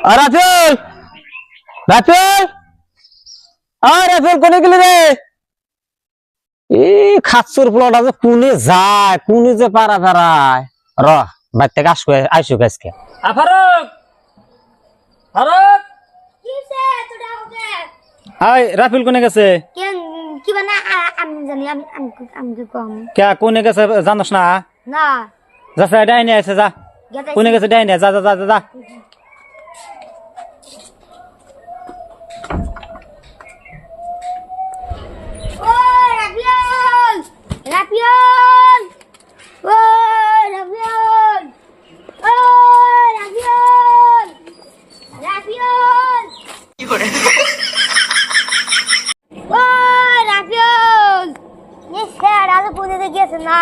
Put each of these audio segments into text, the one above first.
Rafael Rafael Rafael কোনে গেলি রে? এই খাচ্ছুর পোলাটা যে কোনে যায়, কোনে যে পারা পারায়। র বাইর থেকে আইসো আজকে। ফারুক ফারুক হাই, রাফেল কোনে গেছে? কি বানা আমি জানি, আমি কি কম কে কোনে গেছে জানোস না? না যা ডাইনে আছে, যা কোনে গেছে ডাইনে, যা যা যা যা। ও রাফিয়াল রাফিয়াল ও রাফিয়াল ও রাফিয়াল রাফিয়াল কি করে ও রাফিয়াল নে স্যার আজ কোনে গেছে না,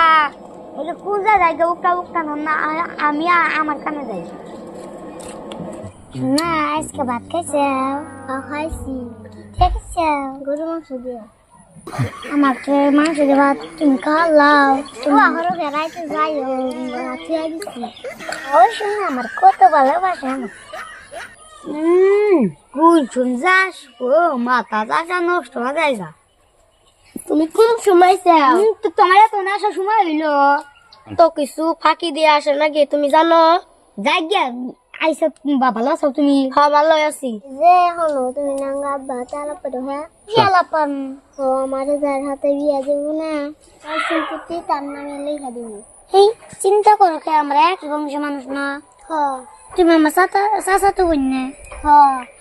এটা কোন জায়গা উক্তা না, আমি আমার কানে যাই না। আজকে ভাত খাইছে? খাইছি। ঠিক আছে, গরু মাংস দিয়ে আমাকে মাংস দিয়ে ভাত তুমি খাওয়াও। তুমি আরো বেড়াইতে যাই রাখিয়া দিচ্ছি। অবশ্যই না, আমার কত ভালোবাসে আমার। কোন শুন যাস ও মাথা যাসা নষ্ট হয়ে যায় যা। তুমি কোন সময় চাও? তোমার এত আসার সময় হইলো তো কিছু ফাঁকি দিয়ে আসে নাকি তুমি জানো? যাই গিয়া আইসা ভালো আছো তুমি? হ্যাঁ ভালো আছি। যে হলো তুমি নাঙ্গা ভাত আলাপ হ্যাঁ কি আলাপান? ও আমার যার হাতে বিয়া দেব না তার সম্পত্তি তার নামে লেখা দেব। এই চিন্তা করো কে, আমরা এক বংশের মানুষ না? তুমি আমার চাচা তো বোন না?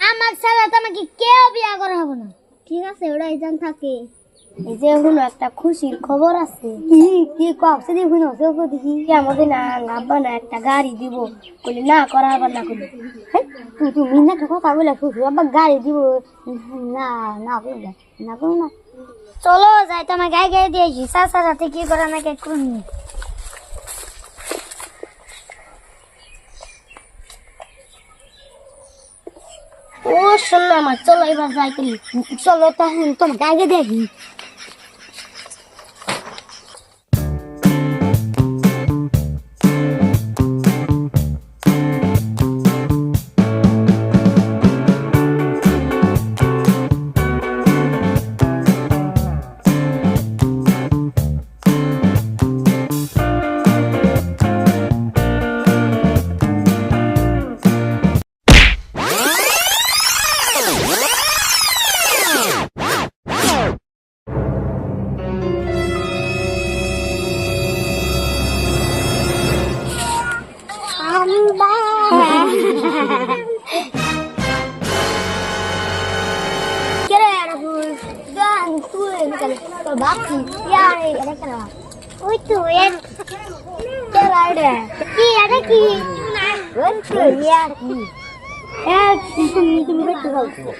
আমার ছাড়া তো আমাকে কেউ বিয়া করা হবে না। ঠিক আছে, ওরা এজন থাকে। এই যে হলো একটা খুশির খবর আছে। কি কবছে দেখুন দেখি আমাদের না আব্বা না একটা গাড়ি দিব বলে না করা আবার না করলে তুমি না কথা বলে শ্বশুর আব্বা গাড়ি দিব না না করলে না করো না। চলো যাই, তোমার গায়ে গায়ে দিয়েছি চাচার সাথে কি করে না কে করুন। ও শুনলো আমার, চলো এবার যাই করি। চলো তাহলে তোমার গায়ে গায়ে দেখি।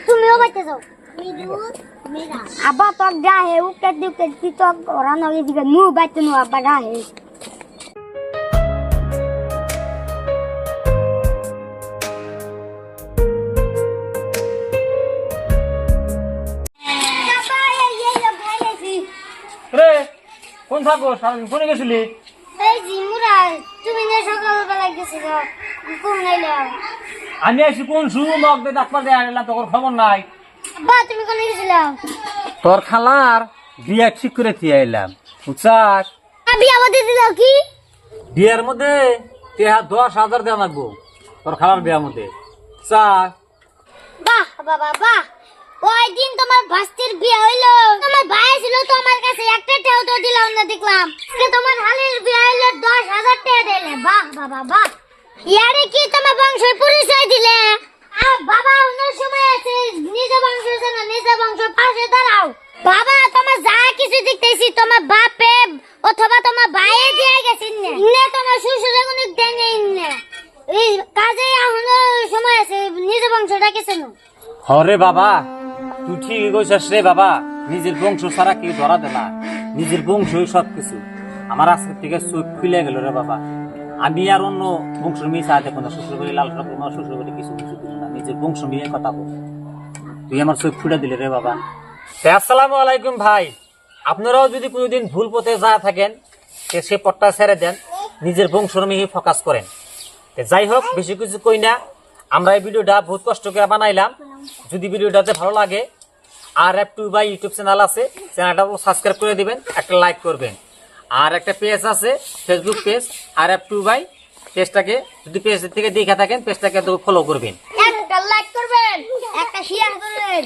তুমিও বাইতে যাও আব্বা তো গায়ে উঠতে দিতে তো ওরা নগে দিবে মু বাইতে নো আব্বা গায়ে। রে কোন থাকো সারাদিন কোনে গেছিলি? এই জি মুরাই, তুমি না সকালবেলা গেছিল কোন আইলা? আমি আইছি কোন সু মগ দে ডাক্তার দে আইলা, তোর খবর নাই? আব্বা তুমি কোন গেছিলা? তোর খালার বিয়া ঠিক করে দিয়ে আইলাম, বুঝছাস? বিয়া বদে দিল কি? বিয়ার মধ্যে 10,000 দেওয়া লাগবো তোর খালার বিয়ার মধ্যে, বুঝছাস? বাহ বাবা বাহ, ওই দিন তোমার ভাস্তির বিয়ে হইলো, তোমার ভাই ছিল তো আমার কাছে একটা টাকাও তো দিলাম না দেখলাম। আজকে তোমার হালের বিয়ে হইলো 10,000 টাকা দিলে। বাহ বাবা বাহ, ইয়ারে কি তোমার বংশের পরিচয় দিলে? বাবা অন্য সময় আছে, নিজ বংশ না নিজ বংশ পাশে দাঁড়াও। বাবা তোমার যা কিছু দেখতেছি তোমার বাপে অথবা তোমার ভাইয়ে দিয়ে গেছেন না, তোমার শ্বশুরে কোনো দেন না। এই কাজে এখনো সময় আছে, নিজ বংশটা কিছু না। হরে বাবা তুই ঠিকই কইছাস রে বাবা, নিজের বংশ ছাড়া কেউ ধরা দে না, নিজের বংশই সব কিছু। আমার আজকে থেকে চোখ খুলে গেল রে বাবা। আমি আর অন্য বংশ মিশা দেখো না, শ্বশুর বাড়ি লাল ঠাকুর মা শ্বশুর বাড়ি কিছু কিছু কিছু না, নিজের বংশ নিয়ে কথা বল। তুই আমার চোখ খুলে দিলে রে বাবা। আসসালামু আলাইকুম ভাই, আপনারাও যদি কোনোদিন ভুল পথে যা থাকেন সে পথটা ছেড়ে দেন, নিজের বংশ নিয়ে ফোকাস করেন। যাই হোক বেশি কিছু কই না, আমরা এই ভিডিওটা বহুত কষ্ট করে বানাইলাম। যদি ভিডিওটাতে ভালো লাগে, আর F two by YouTube channel আছে, চ্যানেলটা সাবস্ক্রাইব করে দিবেন, একটা লাইক করবেন। আর একটা পেজ আছে, ফেসবুক পেজ আর এফ টু বাই, পেজটাকে যদি পেজ থেকে দেখে থাকেন পেজটাকে ফলো করবেন। একটা লাইক করবেন, একটা শেয়ার করবেন।